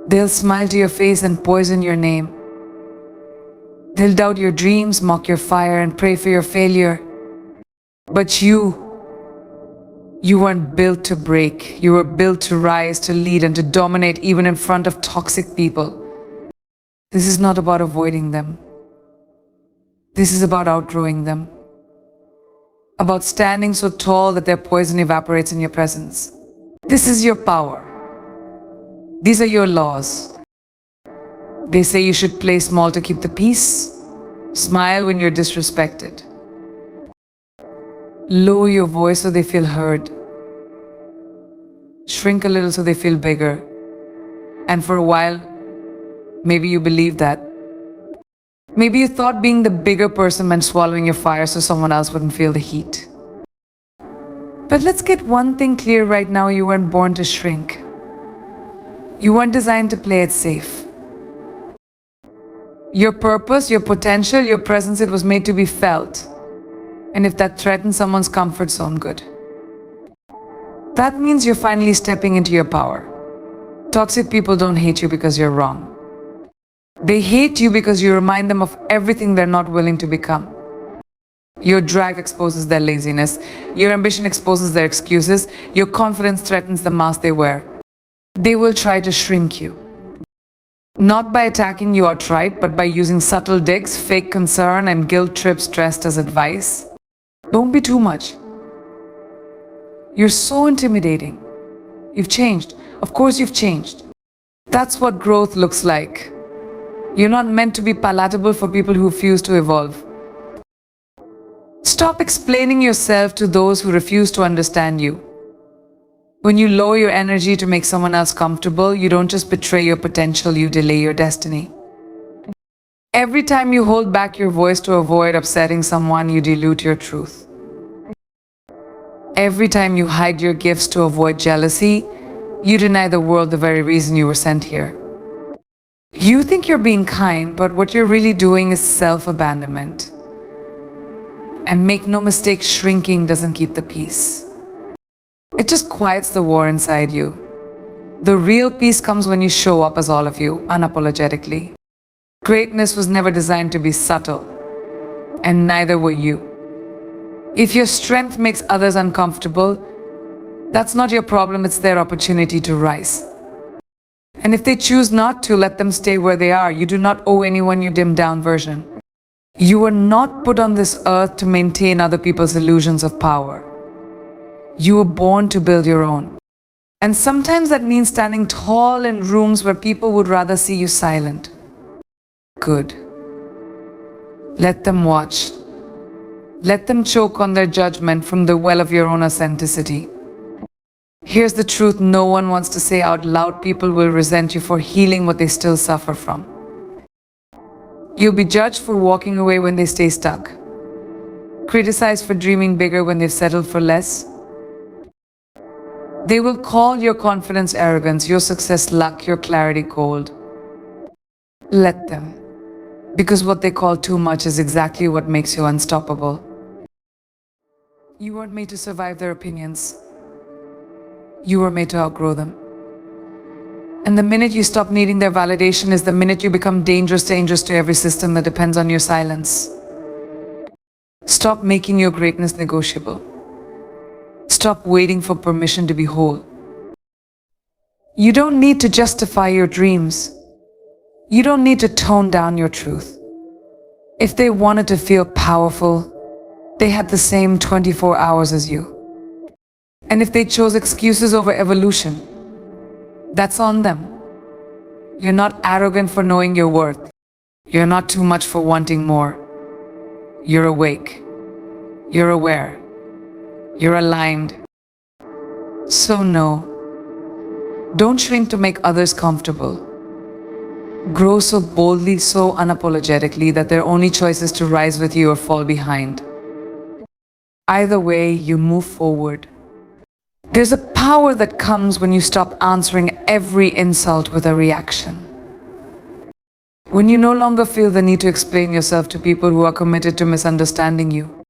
They'll smile to your face and poison your name. They'll doubt your dreams, mock your fire, and pray for your failure. But you weren't built to break. You were built to rise, to lead, and to dominate even in front of toxic people. This is not about avoiding them. This is about outgrowing them. About standing so tall that their poison evaporates in your presence. This is your power. These are your laws. They say you should play small to keep the peace. Smile when you're disrespected. Lower your voice so they feel heard. Shrink a little so they feel bigger. And for a while, maybe you believed that. Maybe you thought being the bigger person meant swallowing your fire so someone else wouldn't feel the heat. But let's get one thing clear right now: you weren't born to shrink. You weren't designed to play it safe. Your purpose, your potential, your presence, it was made to be felt. And if that threatens someone's comfort zone, good. That means you're finally stepping into your power. Toxic people don't hate you because you're wrong. They hate you because you remind them of everything they're not willing to become. Your drive exposes their laziness. Your ambition exposes their excuses. Your confidence threatens the mask they wear. They will try to shrink you. Not by attacking you outright, but by using subtle digs, fake concern, and guilt trips dressed as advice. Don't be too much. You're so intimidating. You've changed. Of course you've changed. That's what growth looks like. You're not meant to be palatable for people who refuse to evolve. Stop explaining yourself to those who refuse to understand you. When you lower your energy to make someone else comfortable, you don't just betray your potential, you delay your destiny. Every time you hold back your voice to avoid upsetting someone, you dilute your truth. Every time you hide your gifts to avoid jealousy, you deny the world the very reason you were sent here. You think you're being kind, but what you're really doing is self-abandonment. And make no mistake, shrinking doesn't keep the peace. It just quiets the war inside you. The real peace comes when you show up as all of you, unapologetically. Greatness was never designed to be subtle, and neither were you. If your strength makes others uncomfortable, that's not your problem, it's their opportunity to rise. And if they choose not to, let them stay where they are. You do not owe anyone your dimmed down version. You were not put on this earth to maintain other people's illusions of power. You were born to build your own. And sometimes that means standing tall in rooms where people would rather see you silent. Good. Let them watch. Let them choke on their judgment from the well of your own authenticity. Here's the truth no one wants to say out loud: people will resent you for healing what they still suffer from. You'll be judged for walking away when they stay stuck. Criticized for dreaming bigger when they've settled for less. They will call your confidence arrogance, your success luck, your clarity cold. Let them. Because what they call too much is exactly what makes you unstoppable. You weren't made to survive their opinions. You were made to outgrow them. And the minute you stop needing their validation is the minute you become dangerous to every system that depends on your silence. Stop making your greatness negotiable. Stop waiting for permission to be whole. You don't need to justify your dreams. You don't need to tone down your truth. If they wanted to feel powerful, they had the same 24 hours as you. And if they chose excuses over evolution, that's on them. You're not arrogant for knowing your worth. You're not too much for wanting more. You're awake. You're aware. You're aligned. So no, don't shrink to make others comfortable. Grow so boldly, so unapologetically that their only choice is to rise with you or fall behind. Either way, you move forward. There's a power that comes when you stop answering every insult with a reaction. When you no longer feel the need to explain yourself to people who are committed to misunderstanding you.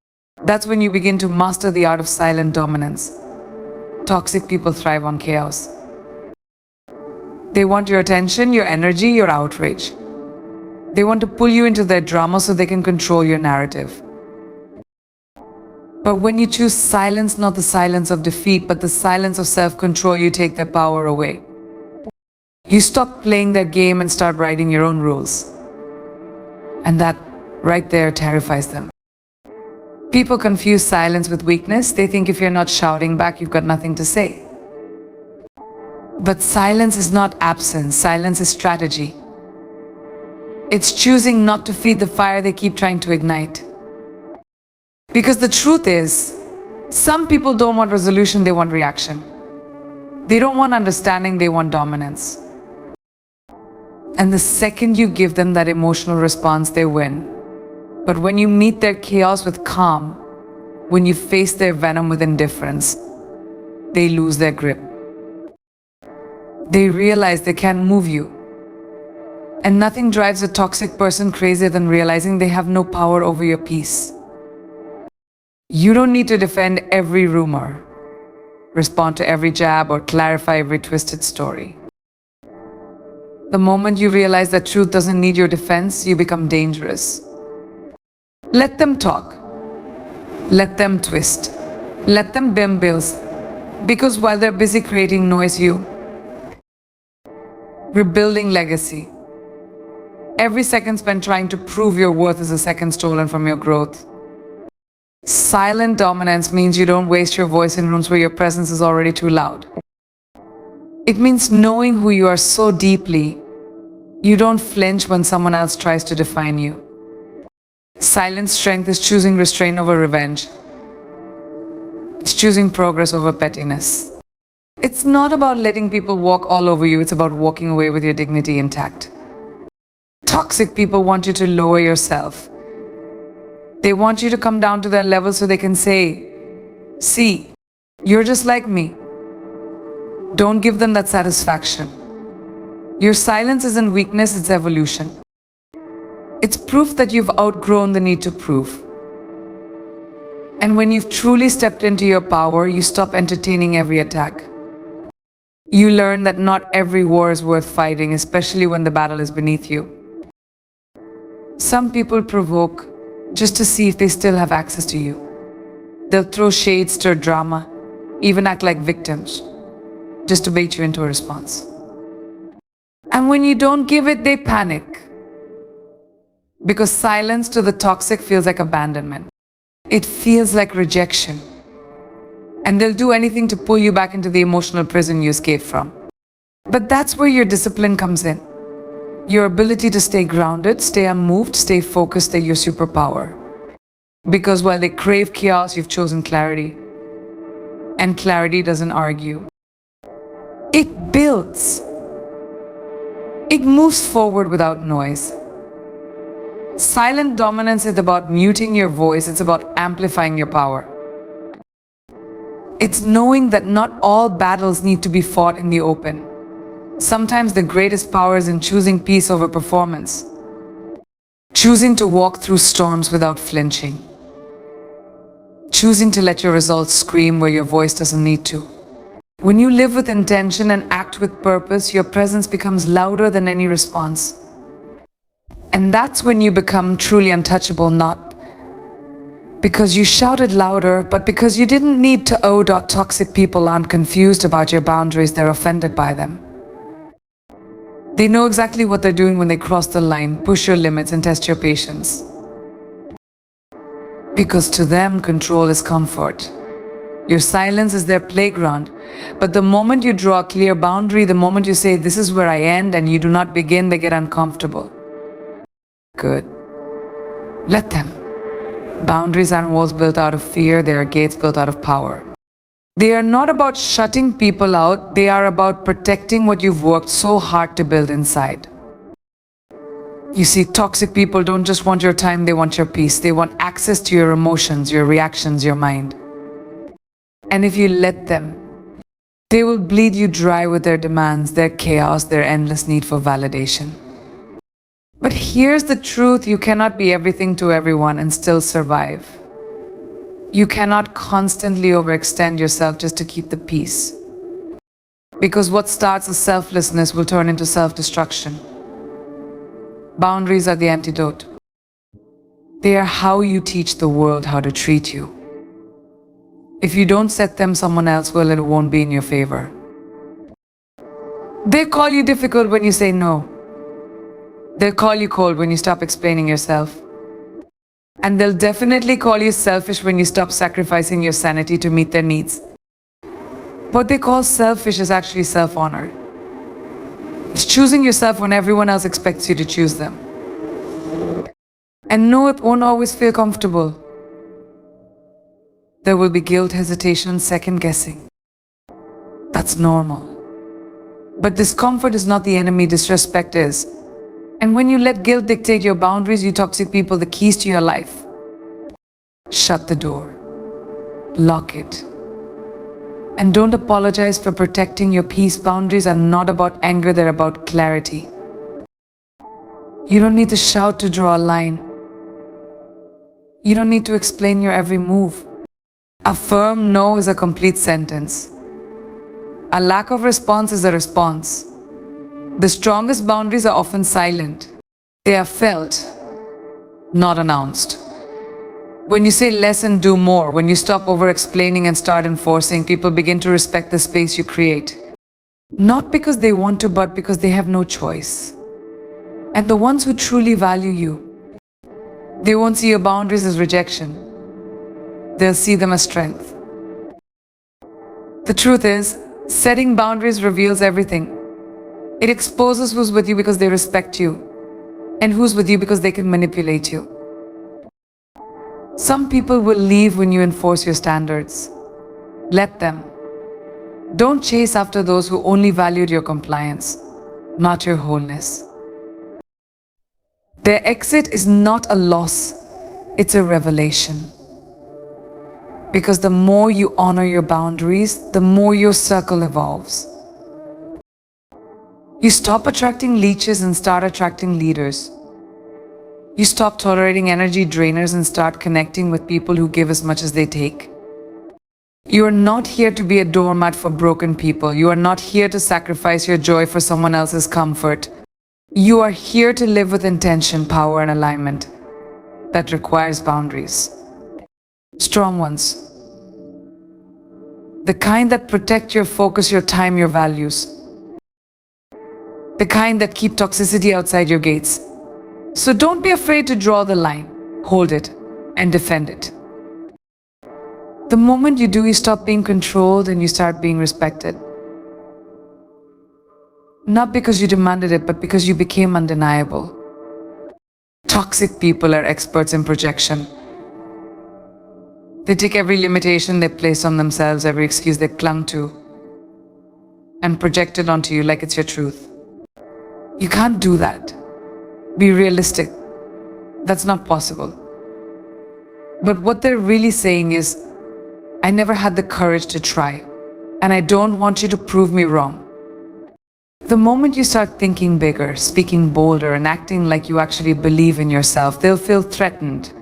That's when you begin to master the art of silent dominance. Toxic people thrive on chaos. They want your attention, your energy, your outrage. They want to pull you into their drama so they can control your narrative. But when you choose silence, not the silence of defeat, but the silence of self-control, you take their power away. You stop playing their game and start writing your own rules. And that right there terrifies them. People confuse silence with weakness. They think if you're not shouting back, you've got nothing to say. But silence is not absence. Silence is strategy. It's choosing not to feed the fire they keep trying to ignite. Because the truth is, some people don't want resolution, they want reaction. They don't want understanding, they want dominance. And the second you give them that emotional response, they win. But when you meet their chaos with calm, when you face their venom with indifference, they lose their grip. They realize they can't move you. And nothing drives a toxic person crazier than realizing they have no power over your peace. You don't need to defend every rumor, respond to every jab, or clarify every twisted story. The moment you realize that truth doesn't need your defense, you become dangerous. Let them talk. Let them twist. Let them bend bills. Because while they're busy creating noise, we're building legacy. Every second spent trying to prove your worth is a second stolen from your growth. Silent dominance means you don't waste your voice in rooms where your presence is already too loud. It means knowing who you are so deeply, you don't flinch when someone else tries to define you. Silent strength is choosing restraint over revenge. It's choosing progress over pettiness. It's not about letting people walk all over you, it's about walking away with your dignity intact. Toxic people want you to lower yourself. They want you to come down to their level so they can say, "See, you're just like me." Don't give them that satisfaction. Your silence isn't weakness, it's evolution. It's proof that you've outgrown the need to prove. And when you've truly stepped into your power, you stop entertaining every attack. You learn that not every war is worth fighting, especially when the battle is beneath you. Some people provoke just to see if they still have access to you. They'll throw shade, stir drama, even act like victims, just to bait you into a response. And when you don't give it, they panic. Because silence to the toxic feels like abandonment. It feels like rejection. And they'll do anything to pull you back into the emotional prison you escaped from. But that's where your discipline comes in. Your ability to stay grounded, stay unmoved, stay focused, they're your superpower. Because while they crave chaos, you've chosen clarity. And clarity doesn't argue. It builds. It moves forward without noise. Silent dominance is about muting your voice, it's about amplifying your power. It's knowing that not all battles need to be fought in the open. Sometimes the greatest power is in choosing peace over performance. Choosing to walk through storms without flinching. Choosing to let your results scream where your voice doesn't need to. When you live with intention and act with purpose, your presence becomes louder than any response. And that's when you become truly untouchable, not because you shouted louder, but because you didn't need to owe. Toxic people aren't confused about your boundaries, they're offended by them. They know exactly what they're doing when they cross the line, push your limits, and test your patience. Because to them, control is comfort. Your silence is their playground. But the moment you draw a clear boundary, the moment you say, "This is where I end," and you do not begin, they get uncomfortable. Good. Let them. Boundaries aren't walls built out of fear, they are gates built out of power. They are not about shutting people out, they are about protecting what you've worked so hard to build inside. You see, toxic people don't just want your time, they want your peace. They want access to your emotions, your reactions, your mind. And if you let them, they will bleed you dry with their demands, their chaos, their endless need for validation. But here's the truth, you cannot be everything to everyone and still survive. You cannot constantly overextend yourself just to keep the peace. Because what starts as selflessness will turn into self-destruction. Boundaries are the antidote. They are how you teach the world how to treat you. If you don't set them, someone else will, and it won't be in your favor. They call you difficult when you say no. They'll call you cold when you stop explaining yourself. And they'll definitely call you selfish when you stop sacrificing your sanity to meet their needs. What they call selfish is actually self-honor. It's choosing yourself when everyone else expects you to choose them. And no, it won't always feel comfortable. There will be guilt, hesitation, second guessing. That's normal. But discomfort is not the enemy, disrespect is. And when you let guilt dictate your boundaries, you toxic people the keys to your life. Shut the door. Lock it. And don't apologize for protecting your peace. Boundaries are not about anger, they're about clarity. You don't need to shout to draw a line. You don't need to explain your every move. A firm no is a complete sentence. A lack of response is a response. The strongest boundaries are often silent. They are felt, not announced. When you say less and do more, when you stop over-explaining and start enforcing, people begin to respect the space you create. Not because they want to, but because they have no choice. And the ones who truly value you, they won't see your boundaries as rejection. They'll see them as strength. The truth is, setting boundaries reveals everything. It exposes who's with you because they respect you, and who's with you because they can manipulate you. Some people will leave when you enforce your standards. Let them. Don't chase after those who only valued your compliance, not your wholeness. Their exit is not a loss, it's a revelation. Because the more you honor your boundaries, the more your circle evolves. You stop attracting leeches and start attracting leaders. You stop tolerating energy drainers and start connecting with people who give as much as they take. You are not here to be a doormat for broken people. You are not here to sacrifice your joy for someone else's comfort. You are here to live with intention, power, and alignment. That requires boundaries. Strong ones. The kind that protect your focus, your time, your values. The kind that keep toxicity outside your gates. So don't be afraid to draw the line, hold it, and defend it. The moment you do, you stop being controlled and you start being respected. Not because you demanded it, but because you became undeniable. Toxic people are experts in projection. They take every limitation they placed on themselves, every excuse they clung to, and project it onto you like it's your truth. You can't do that. Be realistic. That's not possible. But what they're really saying is, I never had the courage to try, and I don't want you to prove me wrong. The moment you start thinking bigger, speaking bolder, and acting like you actually believe in yourself, they'll feel threatened.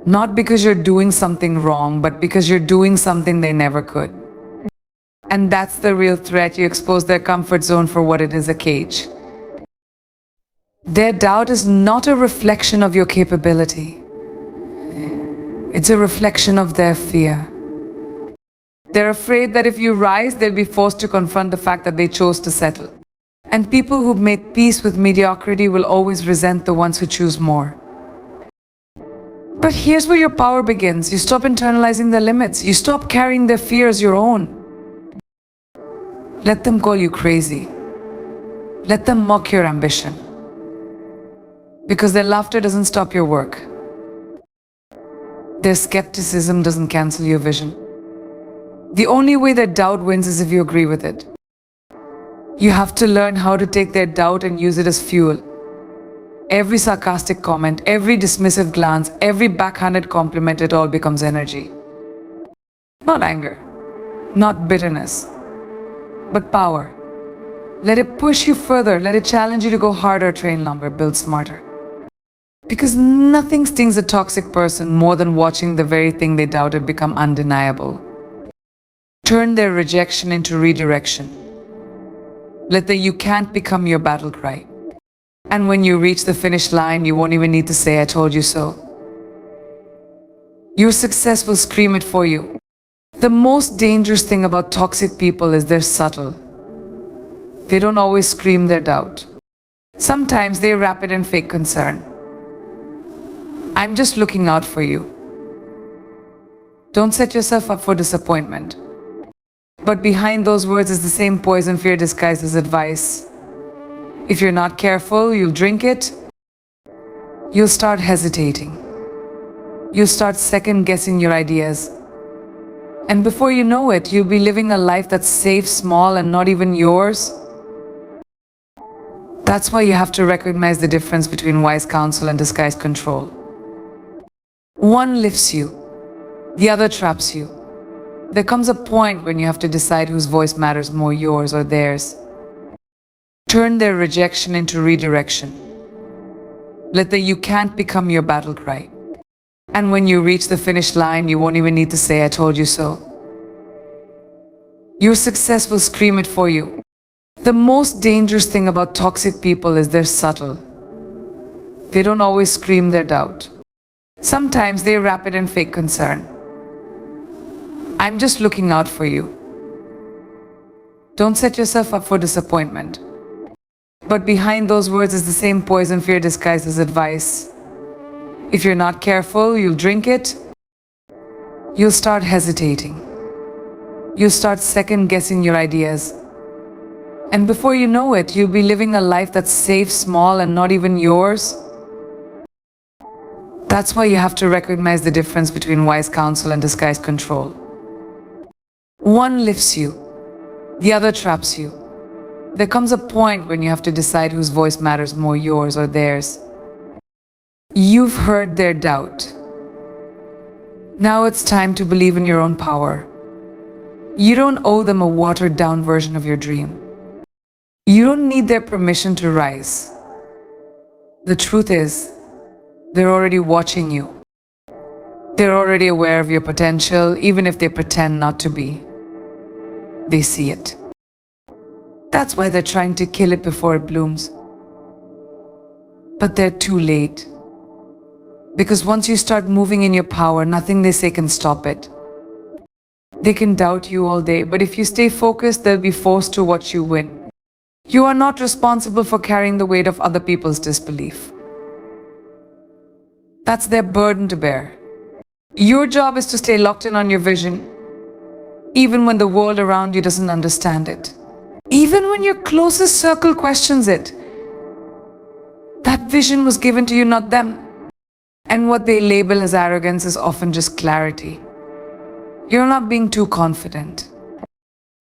Not because you're doing something wrong, but because you're doing something they never could. And that's the real threat. You expose their comfort zone for what it is, a cage. Their doubt is not a reflection of your capability. It's a reflection of their fear. They're afraid that if you rise, they'll be forced to confront the fact that they chose to settle. And people who've made peace with mediocrity will always resent the ones who choose more. But here's where your power begins. You stop internalizing their limits. You stop carrying their fear as your own. Let them call you crazy. Let them mock your ambition. Because their laughter doesn't stop your work. Their skepticism doesn't cancel your vision. The only way that doubt wins is if you agree with it. You have to learn how to take their doubt and use it as fuel. Every sarcastic comment, every dismissive glance, every backhanded compliment, it all becomes energy. Not anger, not bitterness, but power. Let it push you further, let it challenge you to go harder, train longer, build smarter. Because nothing stings a toxic person more than watching the very thing they doubted become undeniable. Turn their rejection into redirection. Let the "you can't" become your battle cry. And when you reach the finish line, you won't even need to say, "I told you so." Your success will scream it for you. The most dangerous thing about toxic people is they're subtle. They don't always scream their doubt. Sometimes they wrap it in fake concern. "I'm just looking out for you." Don't set yourself up for disappointment. But behind those words is the same poison fear disguised as advice. If you're not careful, you'll drink it. You'll start hesitating. You'll start second-guessing your ideas. And before you know it, you'll be living a life that's safe, small, and not even yours. That's why you have to recognize the difference between wise counsel and disguised control. One lifts you, the other traps you. There comes a point when you have to decide whose voice matters more, yours or theirs. Turn their rejection into redirection. Let the "you can't" become your battle cry. And when you reach the finish line, you won't even need to say, "I told you so." Your success will scream it for you. The most dangerous thing about toxic people is they're subtle. They don't always scream their doubt. Sometimes they wrap it in fake concern. "I'm just looking out for you." Don't set yourself up for disappointment. But behind those words is the same poison fear disguised as advice. If you're not careful, you'll drink it. You'll start hesitating. You'll start second-guessing your ideas. And before you know it, you'll be living a life that's safe, small, and not even yours. That's why you have to recognize the difference between wise counsel and disguised control. One lifts you, the other traps you. There comes a point when you have to decide whose voice matters more, yours or theirs. You've heard their doubt. Now it's time to believe in your own power. You don't owe them a watered-down version of your dream. You don't need their permission to rise. The truth is, they're already watching you. They're already aware of your potential, even if they pretend not to be. They see it. That's why they're trying to kill it before it blooms. But they're too late. Because once you start moving in your power, nothing they say can stop it. They can doubt you all day, but if you stay focused, they'll be forced to watch you win. You are not responsible for carrying the weight of other people's disbelief. That's their burden to bear. Your job is to stay locked in on your vision, even when the world around you doesn't understand it. Even when your closest circle questions it. That vision was given to you, not them. And what they label as arrogance is often just clarity. You're not being too confident.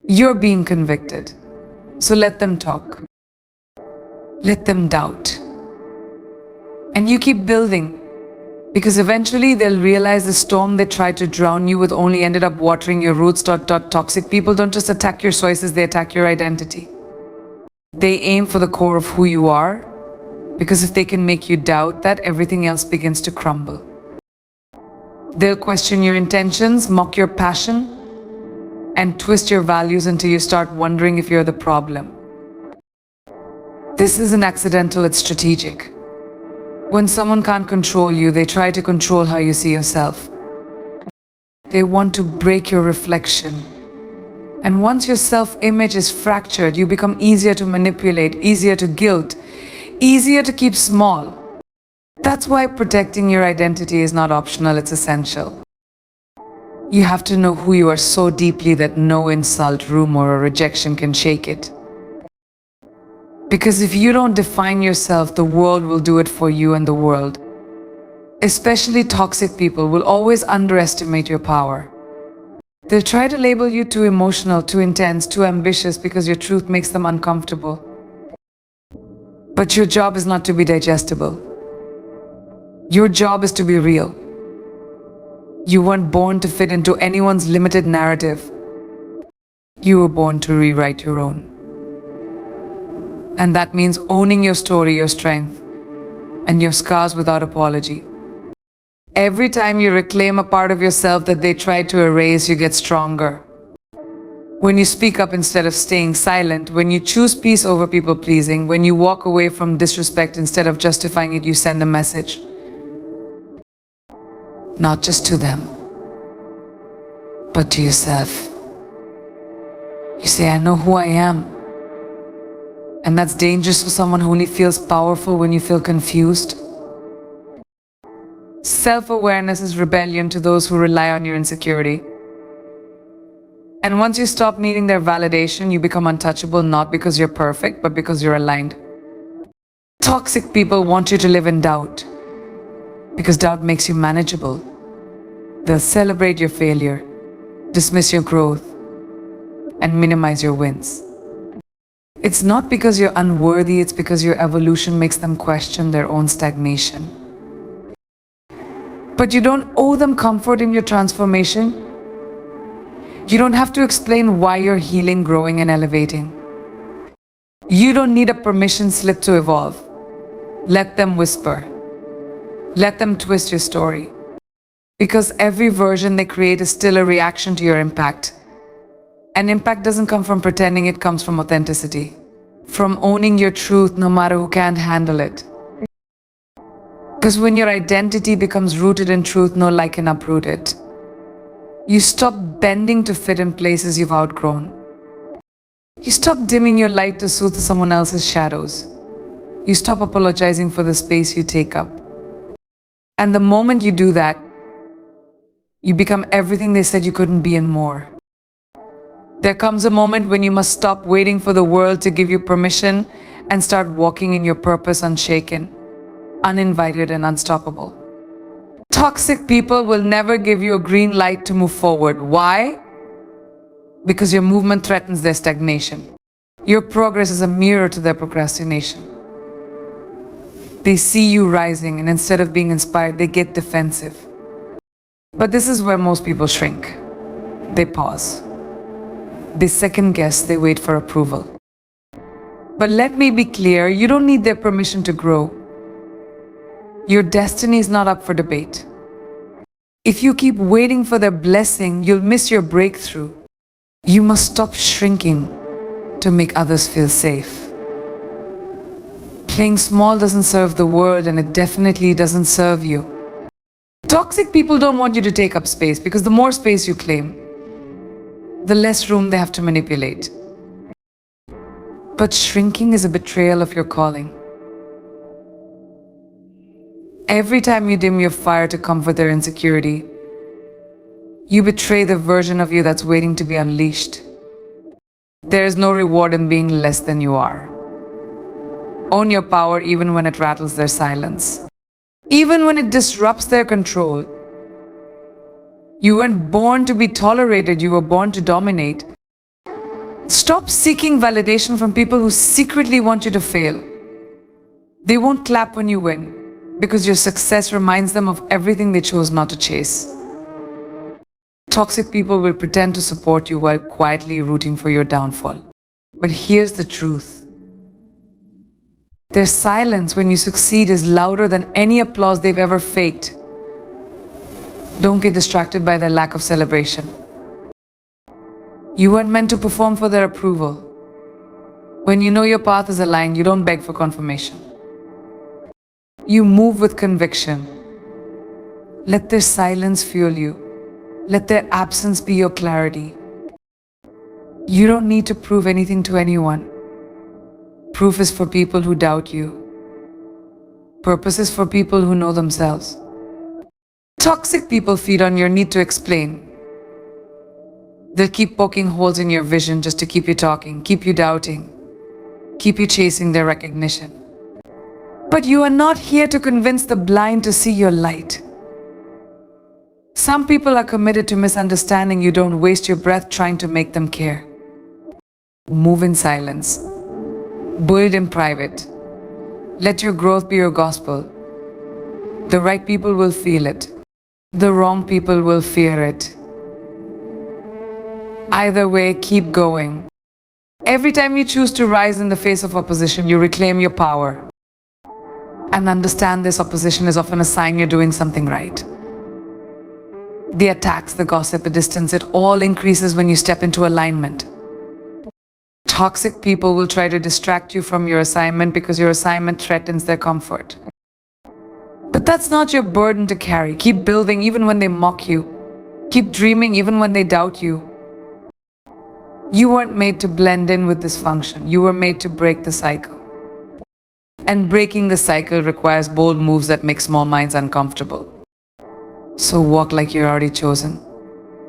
You're being convicted. So let them talk. Let them doubt. And you keep building, because eventually they'll realize the storm they tried to drown you with only ended up watering your roots. Toxic people don't just attack your choices, they attack your identity. They aim for the core of who you are, because if they can make you doubt that, everything else begins to crumble. They'll question your intentions, mock your passion, and twist your values until you start wondering if you're the problem. This isn't accidental, it's strategic. When someone can't control you, they try to control how you see yourself. They want to break your reflection. And once your self-image is fractured, you become easier to manipulate, easier to guilt, easier to keep small. That's why protecting your identity is not optional, it's essential. You have to know who you are so deeply that no insult, rumor, or rejection can shake it. Because if you don't define yourself, the world will do it for you, and the world, especially toxic people, will always underestimate your power. They'll try to label you too emotional, too intense, too ambitious because your truth makes them uncomfortable. But your job is not to be digestible. Your job is to be real. You weren't born to fit into anyone's limited narrative. You were born to rewrite your own. And that means owning your story, your strength, and your scars without apology. Every time you reclaim a part of yourself that they tried to erase, you get stronger. When you speak up instead of staying silent, when you choose peace over people pleasing, when you walk away from disrespect instead of justifying it, you send a message. Not just to them, but to yourself. You say, I know who I am. And that's dangerous for someone who only feels powerful when you feel confused. Self-awareness is rebellion to those who rely on your insecurity. And once you stop needing their validation, you become untouchable, not because you're perfect, but because you're aligned. Toxic people want you to live in doubt, because doubt makes you manageable. They'll celebrate your failure, dismiss your growth, and minimize your wins. It's not because you're unworthy, it's because your evolution makes them question their own stagnation. But you don't owe them comfort in your transformation. You don't have to explain why you're healing, growing, and elevating. You don't need a permission slip to evolve. Let them whisper. Let them twist your story. Because every version they create is still a reaction to your impact. And impact doesn't come from pretending, it comes from authenticity. From owning your truth no matter who can't handle it. Because when your identity becomes rooted in truth, no lie can uproot it. You stop bending to fit in places you've outgrown. You stop dimming your light to soothe someone else's shadows. You stop apologizing for the space you take up. And the moment you do that, you become everything they said you couldn't be and more. There comes a moment when you must stop waiting for the world to give you permission and start walking in your purpose unshaken, uninvited, and unstoppable. Toxic people will never give you a green light to move forward. Why? Because your movement threatens their stagnation. Your progress is a mirror to their procrastination. They see you rising, and instead of being inspired, they get defensive. But this is where most people shrink. They pause. They second guess, they wait for approval. But let me be clear, you don't need their permission to grow. Your destiny is not up for debate. If you keep waiting for their blessing, you'll miss your breakthrough. You must stop shrinking to make others feel safe. Playing small doesn't serve the world, and it definitely doesn't serve you. Toxic people don't want you to take up space, because the more space you claim, the less room they have to manipulate. But shrinking is a betrayal of your calling. Every time you dim your fire to comfort their insecurity, you betray the version of you that's waiting to be unleashed. There is no reward in being less than you are. Own your power even when it rattles their silence. Even when it disrupts their control. You weren't born to be tolerated, you were born to dominate. Stop seeking validation from people who secretly want you to fail. They won't clap when you win, because your success reminds them of everything they chose not to chase. Toxic people will pretend to support you while quietly rooting for your downfall. But here's the truth. Their silence when you succeed is louder than any applause they've ever faked. Don't get distracted by their lack of celebration. You weren't meant to perform for their approval. When you know your path is aligned, you don't beg for confirmation. You move with conviction. Let their silence fuel you. Let their absence be your clarity. You don't need to prove anything to anyone. Proof is for people who doubt you. Purpose is for people who know themselves. Toxic people feed on your need to explain. They'll keep poking holes in your vision just to keep you talking, keep you doubting, keep you chasing their recognition. But you are not here to convince the blind to see your light. Some people are committed to misunderstanding you. Don't waste your breath trying to make them care. Move in silence. Build in private. Let your growth be your gospel. The right people will feel it. The wrong people will fear it. Either way, keep going. Every time you choose to rise in the face of opposition, you reclaim your power. And understand this opposition is often a sign you're doing something right. The attacks, the gossip, the distance, it all increases when you step into alignment. Toxic people will try to distract you from your assignment because your assignment threatens their comfort. But that's not your burden to carry. Keep building even when they mock you. Keep dreaming even when they doubt you. You weren't made to blend in with dysfunction. You were made to break the cycle. And breaking the cycle requires bold moves that make small minds uncomfortable. So walk like you're already chosen.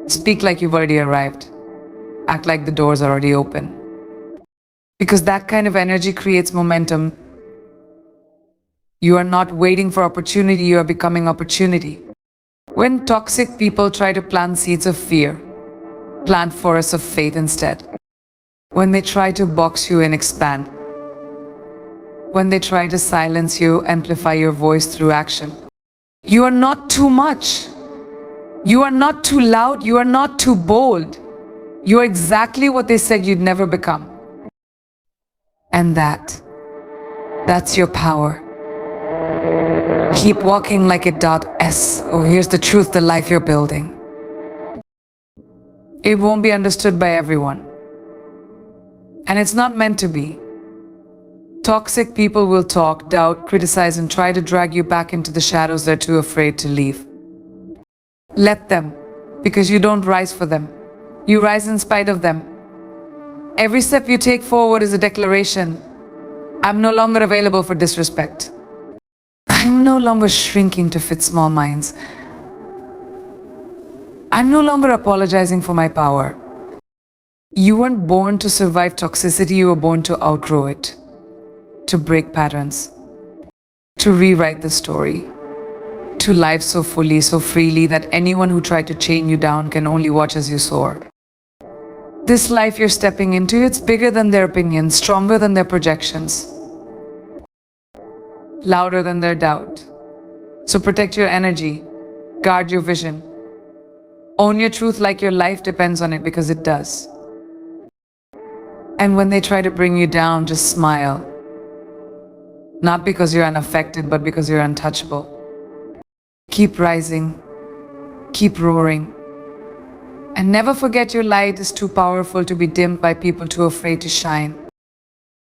Speak like you've already arrived. Act like the doors are already open. Because that kind of energy creates momentum. You are not waiting for opportunity, you are becoming opportunity. When toxic people try to plant seeds of fear, plant forests of faith instead. When they try to box you and expand. When they try to silence you, amplify your voice through action. You are not too much. You are not too loud. You are not too bold. You are exactly what they said you'd never become. And that's your power. Keep walking like it. S. Oh, here's the truth, the life you're building. It won't be understood by everyone. And it's not meant to be. Toxic people will talk, doubt, criticize, and try to drag you back into the shadows they're too afraid to leave. Let them, because you don't rise for them. You rise in spite of them. Every step you take forward is a declaration. I'm no longer available for disrespect. I'm no longer shrinking to fit small minds. I'm no longer apologizing for my power. You weren't born to survive toxicity, you were born to outgrow it. To break patterns. To rewrite the story. To live so fully, so freely that anyone who tried to chain you down can only watch as you soar. This life you're stepping into, it's bigger than their opinions, stronger than their projections, louder than their doubt. So protect your energy, guard your vision, own your truth like your life depends on it, because it does. And when they try to bring you down, just smile. Not because you're unaffected, but because you're untouchable. Keep rising, keep roaring, and never forget your light is too powerful to be dimmed by people too afraid to shine.